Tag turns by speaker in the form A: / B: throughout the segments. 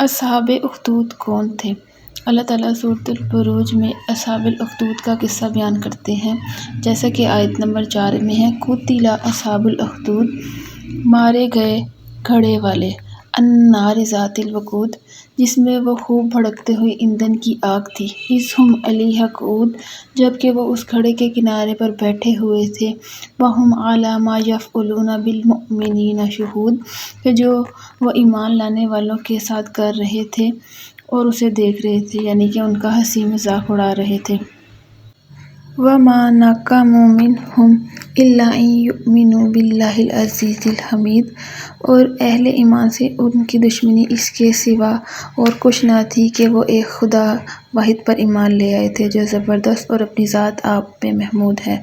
A: اصحاب اخدود کون تھے؟ اللہ تعالیٰ سورۃ البروج میں اصحاب الاخدود کا قصہ بیان کرتے ہیں، جیسا کہ آیت نمبر 4 میں ہے: قُتِلَ أَصْحَابُ الْأُخْدُودِ، مارے گئے گھڑے والے، النَّارِ ذَاتِ الْوَقُودِ، جس میں وہ خوب بھڑکتے ہوئے ایندھن کی آگ تھی، اذ ھم علیہا قعود، جبکہ وہ اس گھڑے کے کنارے پر بیٹھے ہوئے تھے، وَھُمْ عَلیٰ مَا یَفْعَلُونَ بِالْمُؤْمِنِینَ شُہُودٌ، کہ جو وہ ایمان لانے والوں کے ساتھ کر رہے تھے اور اسے دیکھ رہے تھے، یعنی کہ ان کا ہنسی مذاق اڑا رہے تھے۔ وَمَا نَقَمُوا مِنْھُمْ إِلَّا أَن يُؤْمِنُوا بِاللَّهِ الْعَزِيزِ الْحَمِيدِ، اور اہل ایمان سے ان کی دشمنی اس کے سوا اور کچھ نہ تھی کہ وہ ایک خدا واحد پر ایمان لے آئے تھے جو زبردست اور اپنی ذات آپ پہ محمود ہے۔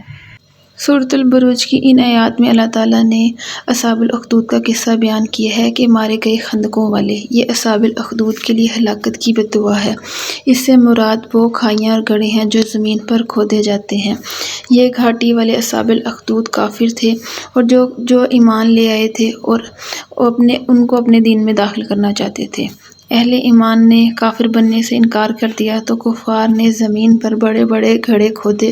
A: سورۃ البروج کی ان آیات میں اللہ تعالیٰ نے اصحاب الاخدود کا قصہ بیان کیا ہے کہ مارے گئے خندقوں والے۔ یہ اصحاب الاخدود کے لیے ہلاکت کی بد دعا ہے۔ اس سے مراد وہ کھائیاں اور گڑھے ہیں جو زمین پر کھودے جاتے ہیں۔ یہ گھاٹی والے اصحاب الاخدود کافر تھے اور جو ایمان لے آئے تھے اور ان کو اپنے دین میں داخل کرنا چاہتے تھے۔ اہل ایمان نے کافر بننے سے انکار کر دیا تو کفار نے زمین پر بڑے بڑے گھڑے کھودے،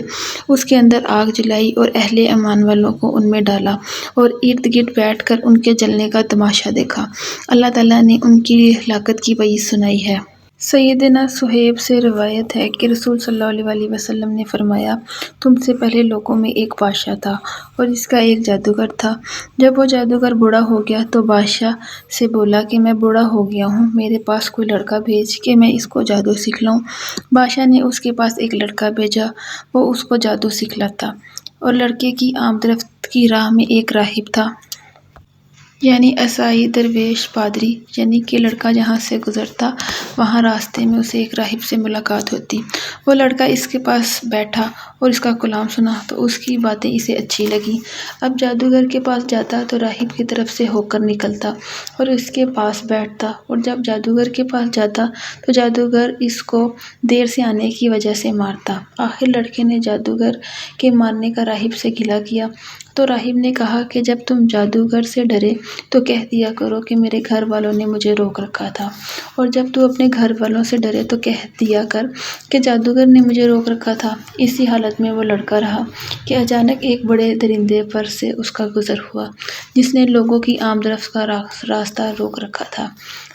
A: اس کے اندر آگ جلائی اور اہل ایمان والوں کو ان میں ڈالا اور ارد گرد بیٹھ کر ان کے جلنے کا تماشا دیکھا۔ اللہ تعالیٰ نے ان کی ہلاکت کی وعید سنائی ہے۔ سیدنا صہیب سے روایت ہے کہ رسول صلی اللہ علیہ وسلم نے فرمایا: تم سے پہلے لوگوں میں ایک بادشاہ تھا اور اس کا ایک جادوگر تھا۔ جب وہ جادوگر بوڑھا ہو گیا تو بادشاہ سے بولا کہ میں بوڑھا ہو گیا ہوں، میرے پاس کوئی لڑکا بھیج کہ میں اس کو جادو سکھلاؤں۔ بادشاہ نے اس کے پاس ایک لڑکا بھیجا، وہ اس کو جادو سکھلاتا، اور لڑکے کی آمد کی راہ میں ایک راہب تھا، یعنی عیسائی درویش پادری، یعنی کہ لڑکا جہاں سے گزرتا وہاں راستے میں اسے ایک راہب سے ملاقات ہوتی۔ وہ لڑکا اس کے پاس بیٹھا اور اس کا کلام سنا تو اس کی باتیں اسے اچھی لگیں۔ اب جادوگر کے پاس جاتا تو راہب کی طرف سے ہو کر نکلتا اور اس کے پاس بیٹھتا، اور جب جادوگر کے پاس جاتا تو جادوگر اس کو دیر سے آنے کی وجہ سے مارتا۔ آخر لڑکے نے جادوگر کے مارنے کا راہب سے گلہ کیا تو راہب نے کہا کہ جب تم جادوگر سے ڈرے تو کہہ دیا کرو کہ میرے گھر والوں نے مجھے روک رکھا تھا، اور جب تو اپنے گھر والوں سے ڈرے تو کہہ دیا کر کہ جادوگر نے مجھے روک رکھا تھا۔ اسی حالت میں وہ لڑکا رہا کہ اچانک ایک بڑے درندے پر سے اس کا گزر ہوا جس نے لوگوں کی آمد رفت کا راستہ روک رکھا تھا۔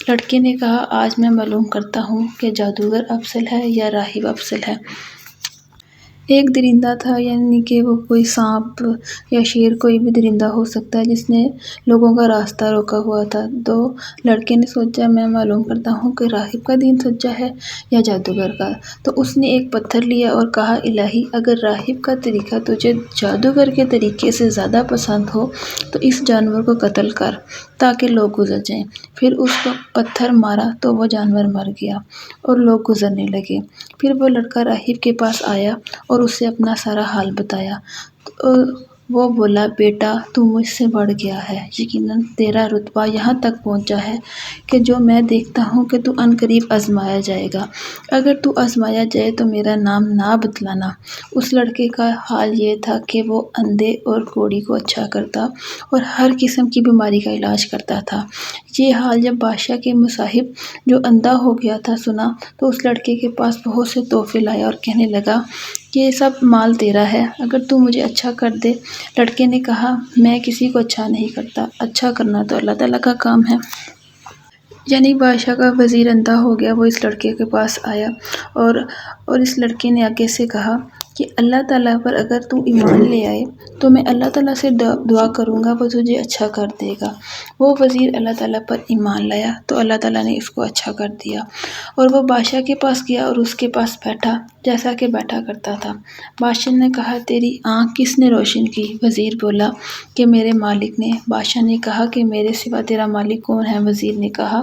A: لڑکے نے کہا: آج میں معلوم کرتا ہوں کہ جادوگر افضل ہے یا راہب افضل ہے۔ ایک درندہ تھا، یعنی کہ وہ کوئی سانپ یا شیر، کوئی بھی درندہ ہو سکتا ہے جس نے لوگوں کا راستہ روکا ہوا تھا۔ تو لڑکے نے سوچا: میں معلوم کرتا ہوں کہ راہب کا دین سچا ہے یا جادوگر کا۔ تو اس نے ایک پتھر لیا اور کہا: الہی، اگر راہب کا طریقہ تجھے جادوگر کے طریقے سے زیادہ پسند ہو تو اس جانور کو قتل کر تاکہ لوگ گزر جائیں۔ پھر اس کو پتھر مارا تو وہ جانور مر گیا اور لوگ گزرنے لگے۔ پھر وہ لڑکا راہب کے پاس آیا اور اسے اپنا سارا حال بتایا۔ وہ بولا: بیٹا، تو مجھ سے بڑھ گیا ہے، یقیناً تیرا رتبہ یہاں تک پہنچا ہے کہ جو میں دیکھتا ہوں کہ تو عنقریب آزمایا جائے گا۔ اگر تو آزمایا جائے تو میرا نام نہ بتلانا۔ اس لڑکے کا حال یہ تھا کہ وہ اندھے اور کوڑی کو اچھا کرتا اور ہر قسم کی بیماری کا علاج کرتا تھا۔ یہ حال جب بادشاہ کے مصاحب، جو اندھا ہو گیا تھا، سنا تو اس لڑکے کے پاس بہت سے تحفے لایا اور کہنے لگا: یہ سب مال تیرا ہے، اگر تو مجھے اچھا کر دے۔ لڑکے نے کہا: میں کسی کو اچھا نہیں کرتا، اچھا کرنا تو اللہ تعالیٰ کا کام ہے۔ یعنی بادشاہ کا وزیر اندھا ہو گیا، وہ اس لڑکے کے پاس آیا اور اس لڑکے نے آگے سے کہا کہ اللہ تعالیٰ پر اگر تو ایمان لے آئے تو میں اللہ تعالیٰ سے دعا کروں گا، وہ تجھے اچھا کر دے گا۔ وہ وزیر اللہ تعالیٰ پر ایمان لایا تو اللہ تعالیٰ نے اس کو اچھا کر دیا، اور وہ بادشاہ کے پاس گیا اور اس کے پاس بیٹھا جیسا کہ بیٹھا کرتا تھا۔ بادشاہ نے کہا: تیری آنکھ کس نے روشن کی؟ وزیر بولا کہ میرے مالک نے۔ بادشاہ نے کہا کہ میرے سوا تیرا مالک کون ہے؟ وزیر نے کہا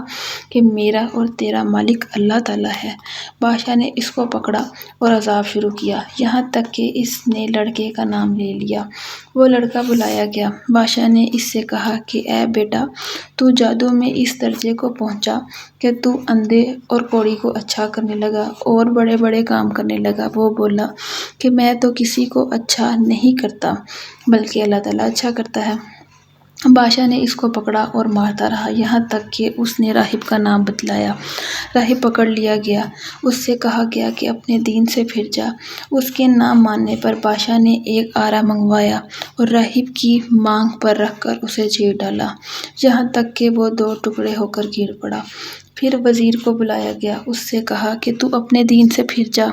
A: کہ میرا اور تیرا مالک اللہ تعالیٰ ہے۔ بادشاہ نے اس کو پکڑا اور عذاب شروع کیا، یہاں تک کہ اس نے لڑکے کا نام لے لیا۔ وہ لڑکا بلایا گیا۔ بادشاہ نے اس سے کہا کہ اے بیٹا، تو جادو میں اس درجے کو پہنچا کہ تو اندھے اور کوڑی کو اچھا کرنے لگا اور بڑے بڑے کام کرنے لگا۔ وہ بولا کہ میں تو کسی کو اچھا نہیں کرتا بلکہ اللہ تعالیٰ اچھا کرتا ہے۔ بادشاہ نے اس کو پکڑا اور مارتا رہا، یہاں تک کہ اس نے راہب کا نام بتلایا۔ راہب پکڑ لیا گیا، اس سے کہا گیا کہ اپنے دین سے پھر جا۔ اس کے نہ ماننے پر بادشاہ نے ایک آرا منگوایا اور راہب کی مانگ پر رکھ کر اسے چیر ڈالا، یہاں تک کہ وہ دو ٹکڑے ہو کر گر پڑا۔ پھر وزیر کو بلایا گیا، اس سے کہا کہ تو اپنے دین سے پھر جا۔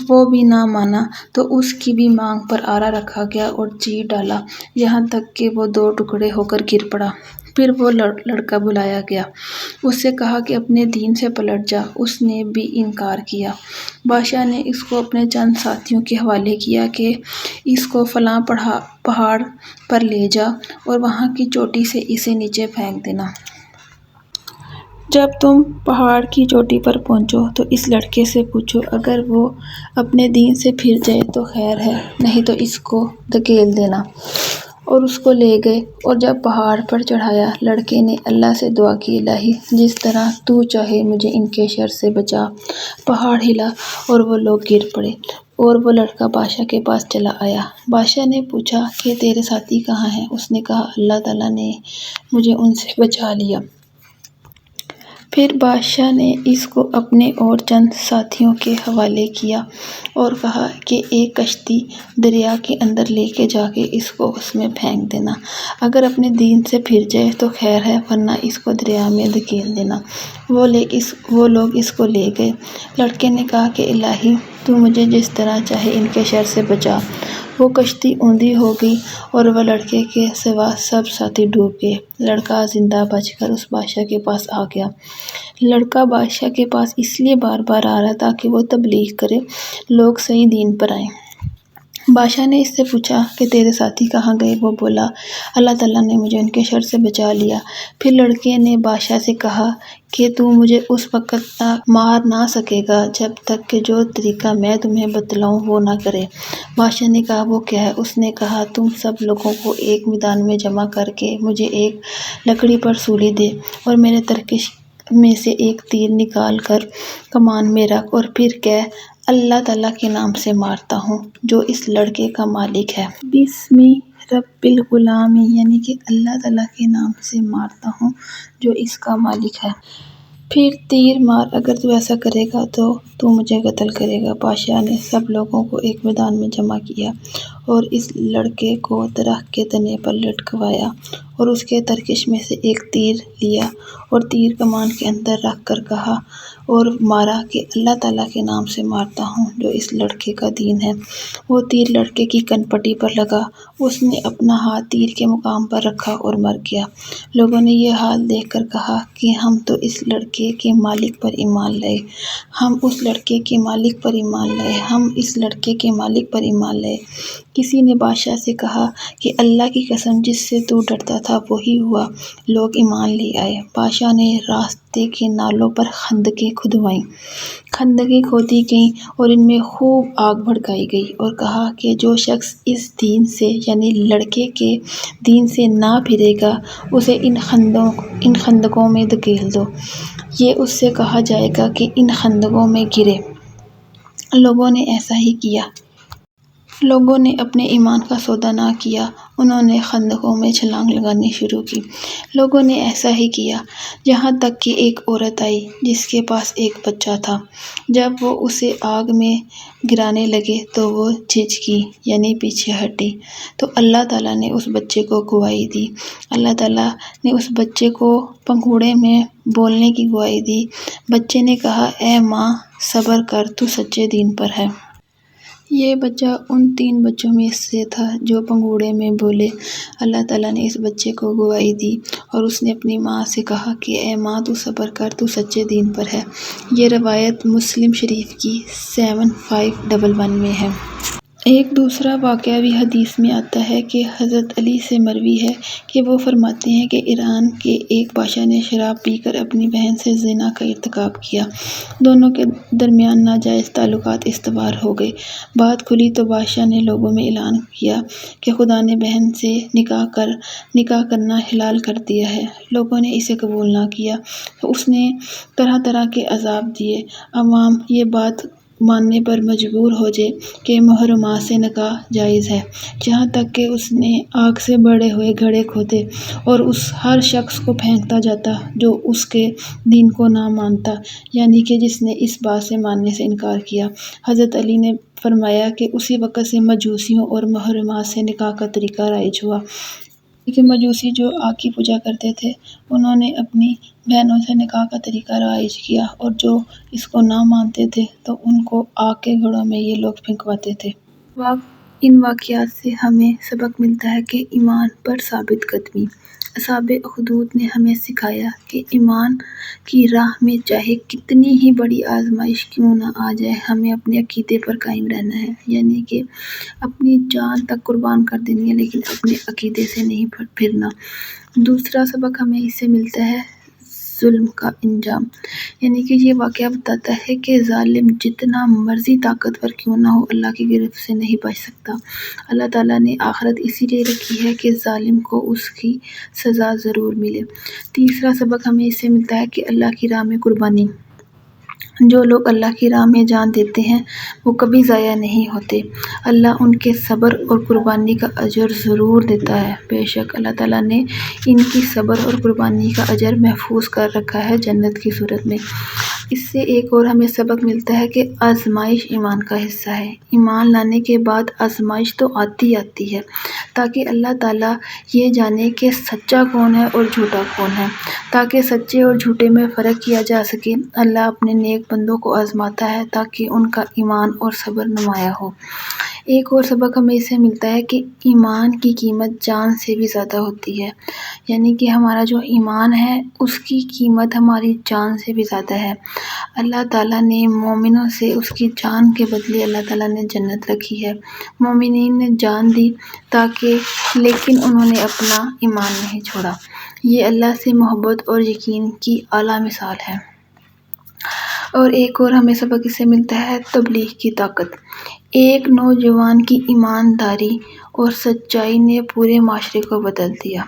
A: وہ بھی نہ مانا تو اس کی بھی مانگ پر آرا رکھا گیا اور چیر ڈالا، یہاں تک کہ وہ دو ٹکڑے ہو کر گر پڑا۔ پھر وہ لڑکا بلایا گیا، اس سے کہا کہ اپنے دین سے پلٹ جا، اس نے بھی انکار کیا۔ بادشاہ نے اس کو اپنے چند ساتھیوں کے حوالے کیا کہ اس کو فلاں پہاڑ پر لے جا اور وہاں کی چوٹی سے اسے نیچے پھینک دینا۔ جب تم پہاڑ کی چوٹی پر پہنچو تو اس لڑکے سے پوچھو، اگر وہ اپنے دین سے پھر جائے تو خیر ہے، نہیں تو اس کو دھکیل دینا۔ اور اس کو لے گئے اور جب پہاڑ پر چڑھایا، لڑکے نے اللہ سے دعا کی، الہی جس طرح تو چاہے مجھے ان کے شر سے بچا۔ پہاڑ ہلا اور وہ لوگ گر پڑے اور وہ لڑکا بادشاہ کے پاس چلا آیا۔ بادشاہ نے پوچھا کہ تیرے ساتھی کہاں ہیں؟ اس نے کہا، اللہ تعالیٰ نے مجھے ان سے بچا لیا۔ پھر بادشاہ نے اس کو اپنے اور چند ساتھیوں کے حوالے کیا اور کہا کہ ایک کشتی دریا کے اندر لے کے جا کے اس کو اس میں پھینک دینا، اگر اپنے دین سے پھر جائے تو خیر ہے، ورنہ اس کو دریا میں دھکیل دینا۔ وہ لوگ اس کو لے گئے۔ لڑکے نے کہا کہ الہی تو مجھے جس طرح چاہے ان کے شر سے بچا۔ وہ کشتی اوندھی ہو گئی اور وہ لڑکے کے سوا سب ساتھی ڈوب گئے۔ لڑکا زندہ بچ کر اس بادشاہ کے پاس آ گیا۔ لڑکا بادشاہ کے پاس اس لیے بار بار آ رہا تاکہ وہ تبلیغ کرے، لوگ صحیح دین پر آئیں۔ بادشاہ نے اس سے پوچھا کہ تیرے ساتھی کہاں گئے؟ وہ بولا، اللہ تعالیٰ نے مجھے ان کے شر سے بچا لیا۔ پھر لڑکے نے بادشاہ سے کہا کہ تو مجھے اس وقت تک مار نہ سکے گا جب تک کہ جو طریقہ میں تمہیں بتلاؤں وہ نہ کرے۔ بادشاہ نے کہا، وہ کیا ہے؟ اس نے کہا، تم سب لوگوں کو ایک میدان میں جمع کر کے مجھے ایک لکڑی پر سولی دے اور میرے ترکش میں سے ایک تیر نکال کر کمان میں رکھ اور پھر کہہ، اللہ تعالیٰ کے نام سے مارتا ہوں جو اس لڑکے کا مالک ہے۔ بسم رب الغلام، یعنی کہ اللہ تعالیٰ کے نام سے مارتا ہوں جو اس کا مالک ہے۔ پھر تیر مار، اگر تو ایسا کرے گا تو مجھے قتل کرے گا۔ بادشاہ نے سب لوگوں کو ایک میدان میں جمع کیا اور اس لڑکے کو درخت کے تنے پر لٹکوایا اور اس کے ترکش میں سے ایک تیر لیا اور تیر کمان کے اندر رکھ کر کہا اور مارا کہ اللہ تعالیٰ کے نام سے مارتا ہوں جو اس لڑکے کا دین ہے۔ وہ تیر لڑکے کی کن پٹی پر لگا، اس نے اپنا ہاتھ تیر کے مقام پر رکھا اور مر گیا۔ لوگوں نے یہ حال دیکھ کر کہا کہ ہم تو اس لڑکے کے مالک پر ایمان لائے، ہم اس لڑکے کے مالک پر ایمان لائے، ہم اس لڑکے کے مالک پر ایمان لائے۔ کسی نے بادشاہ سے کہا کہ اللہ کی قسم جس سے تو ڈرتا تھا وہی ہوا، لوگ ایمان لے آئے۔ بادشاہ نے راستے کے نالوں پر خندقیں کھدوائیں، خندقیں کھودی گئیں اور ان میں خوب آگ بھڑکائی گئی اور کہا کہ جو شخص اس دین سے یعنی لڑکے کے دین سے نہ پھرے گا اسے ان خندقوں میں دھکیل دو، یہ اس سے کہا جائے گا کہ ان خندقوں میں گرے۔ لوگوں نے ایسا ہی کیا۔ لوگوں نے اپنے ایمان کا سودا نہ کیا، انہوں نے خندقوں میں چھلانگ لگانی شروع کی۔ لوگوں نے ایسا ہی کیا، یہاں تک کہ ایک عورت آئی جس کے پاس ایک بچہ تھا۔ جب وہ اسے آگ میں گرانے لگے تو وہ جھجکی یعنی پیچھے ہٹی، تو اللہ تعالیٰ نے اس بچے کو گواہی دی۔ اللہ تعالیٰ نے اس بچے کو پنگھوڑے میں بولنے کی گواہی دی۔ بچے نے کہا، اے ماں صبر کر، تو سچے دین پر ہے۔ یہ بچہ ان 3 بچوں میں سے تھا جو پنگھوڑے میں بولے۔ اللہ تعالیٰ نے اس بچے کو گواہی دی اور اس نے اپنی ماں سے کہا کہ اے ماں تو صبر کر، تو سچے دین پر ہے۔ یہ روایت مسلم شریف کی 7511 میں ہے۔ ایک دوسرا واقعہ بھی حدیث میں آتا ہے کہ حضرت علی سے مروی ہے کہ وہ فرماتے ہیں کہ ایران کے ایک بادشاہ نے شراب پی کر اپنی بہن سے زنا کا ارتکاب کیا، دونوں کے درمیان ناجائز تعلقات استوار ہو گئے۔ بات کھلی تو بادشاہ نے لوگوں میں اعلان کیا کہ خدا نے بہن سے نکاح کرنا حلال کر دیا ہے۔ لوگوں نے اسے قبول نہ کیا تو اس نے طرح طرح کے عذاب دیے۔ عوام یہ بات ماننے پر مجبور ہو جائے کہ محرمات سے نکاح جائز ہے، جہاں تک کہ اس نے آگ سے بڑے ہوئے گھڑے کھودے اور اس ہر شخص کو پھینکتا جاتا جو اس کے دین کو نہ مانتا، یعنی کہ جس نے اس بات سے ماننے سے انکار کیا۔ حضرت علی نے فرمایا کہ اسی وقت سے مجوسیوں اور محرمات سے نکاح کا طریقہ رائج ہوا۔ کہ مجوسی جو آگ کی پوجا کرتے تھے، انہوں نے اپنی بہنوں سے نکاح کا طریقہ رائج کیا، اور جو اس کو نہ مانتے تھے تو ان کو آگ کے گھڑوں میں یہ لوگ پھینکواتے تھے۔ ان واقعات سے ہمیں سبق ملتا ہے کہ ایمان پر ثابت قدمی۔ اصحاب اخدود نے ہمیں سکھایا کہ ایمان کی راہ میں چاہے کتنی ہی بڑی آزمائش کیوں نہ آ جائے، ہمیں اپنے عقیدے پر قائم رہنا ہے، یعنی کہ اپنی جان تک قربان کر دینی ہے، لیکن اپنے عقیدے سے نہیں پھرنا۔ دوسرا سبق ہمیں اس سے ملتا ہے ظلم کا انجام، یعنی کہ یہ واقعہ بتاتا ہے کہ ظالم جتنا مرضی طاقتور کیوں نہ ہو، اللہ کی گرفت سے نہیں بچ سکتا۔ اللہ تعالیٰ نے آخرت اسی لیے رکھی ہے کہ ظالم کو اس کی سزا ضرور ملے۔ تیسرا سبق ہمیں اس سے ملتا ہے کہ اللہ کی راہ میں قربانی، جو لوگ اللہ کی راہ میں جان دیتے ہیں وہ کبھی ضائع نہیں ہوتے، اللہ ان کے صبر اور قربانی کا اجر ضرور دیتا ہے۔ بے شک اللہ تعالیٰ نے ان کی صبر اور قربانی کا اجر محفوظ کر رکھا ہے جنت کی صورت میں۔ اس سے ایک اور ہمیں سبق ملتا ہے کہ آزمائش ایمان کا حصہ ہے۔ ایمان لانے کے بعد آزمائش تو آتی ہے، تاکہ اللہ تعالیٰ یہ جانے کہ سچا کون ہے اور جھوٹا کون ہے۔ تاکہ سچے اور جھوٹے میں فرق کیا جا سکے، اللہ اپنے نیک بندوں کو آزماتا ہے تاکہ ان کا ایمان اور صبر نمایاں ہو۔ ایک اور سبق ہمیں اس سے ملتا ہے کہ ایمان کی قیمت جان سے بھی زیادہ ہوتی ہے، یعنی کہ ہمارا جو ایمان ہے اس کی قیمت ہماری جان سے بھی زیادہ ہے۔ اللہ تعالیٰ نے مومنوں سے اس کی جان کے بدلے اللہ تعالیٰ نے جنت رکھی ہے۔ مومنین نے جان دی لیکن انہوں نے اپنا ایمان نہیں چھوڑا۔ یہ اللہ سے محبت اور یقین کی اعلیٰ مثال ہے۔ اور ایک اور ہمیں سبق اس سے ملتا ہے تبلیغ کی طاقت۔ ایک نوجوان کی ایمانداری اور سچائی نے پورے معاشرے کو بدل دیا۔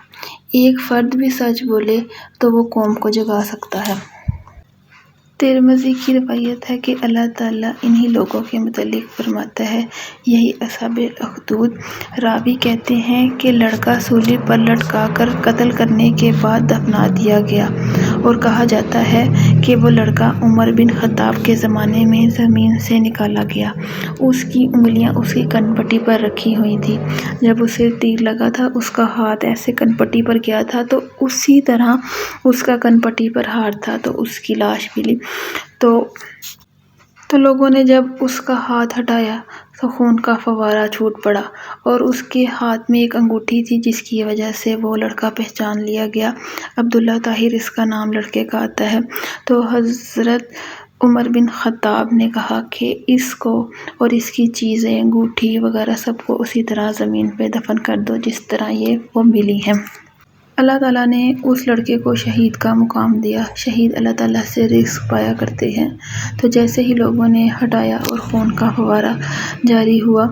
A: ایک فرد بھی سچ بولے تو وہ قوم کو جگا سکتا ہے۔ ترمذی کی روایت ہے کہ اللہ تعالیٰ انہی لوگوں کے متعلق فرماتا ہے، یہی اصحاب اخدود۔ راوی کہتے ہیں کہ لڑکا سولی پر لٹکا کر قتل کرنے کے بعد دفنا دیا گیا، اور کہا جاتا ہے کہ وہ لڑکا عمر بن خطاب کے زمانے میں زمین سے نکالا گیا۔ اس کی انگلیاں اس کی کن پٹی پر رکھی ہوئی تھیں۔ جب اسے تیر لگا تھا اس کا ہاتھ ایسے کن پٹی پر گیا تھا، تو اسی طرح اس کا کن پٹی پر ہاتھ تھا، تو اس کی لاش ملی۔ تو لوگوں نے جب اس کا ہاتھ ہٹایا تو خون کا فوارہ چھوٹ پڑا، اور اس کے ہاتھ میں ایک انگوٹھی تھی جس کی وجہ سے وہ لڑکا پہچان لیا گیا۔ عبداللہ طاہر اس کا نام لڑکے کا آتا ہے۔ تو حضرت عمر بن خطاب نے کہا کہ اس کو اور اس کی چیزیں، انگوٹھی وغیرہ سب کو اسی طرح زمین پہ دفن کر دو جس طرح وہ ملی ہیں۔ اللہ تعالیٰ نے اس لڑکے کو شہید کا مقام دیا۔ شہید اللہ تعالیٰ سے رزق پایا کرتے ہیں۔ تو جیسے ہی لوگوں نے ہٹایا اور خون کا فوارہ جاری ہوا،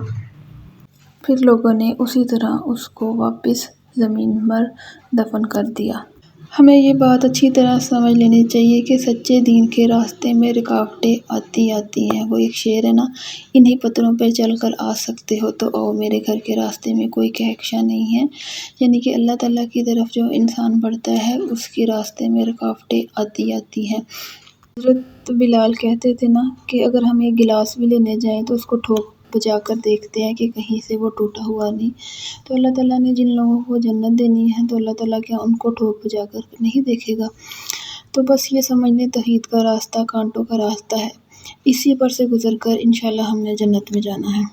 A: پھر لوگوں نے اسی طرح اس کو واپس زمین پر دفن کر دیا۔ ہمیں یہ بات اچھی طرح سمجھ لینی چاہیے کہ سچے دین کے راستے میں رکاوٹیں آتی ہیں۔ وہ ایک شعر ہے نا، انہی پتھروں پہ چل کر آ سکتے ہو تو آؤ، میرے گھر کے راستے میں کوئی کہکشاں نہیں ہے۔ یعنی کہ اللہ تعالیٰ کی طرف جو انسان بڑھتا ہے اس کے راستے میں رکاوٹیں آتی ہیں۔ حضرت بلال کہتے تھے نا کہ اگر ہم ایک گلاس بھی لینے جائیں تو اس کو ٹھوک بجا کر دیکھتے ہیں کہ کہیں سے وہ ٹوٹا ہوا نہیں۔ تو اللہ تعالیٰ نے جن لوگوں کو جنت دینی ہے تو اللہ تعالیٰ کیا ان کو ٹھوک بجا کر نہیں دیکھے گا؟ تو بس یہ سمجھ لیں توحید کا راستہ کانٹوں کا راستہ ہے، اسی پر سے گزر کر انشاءاللہ ہم نے جنت میں جانا ہے۔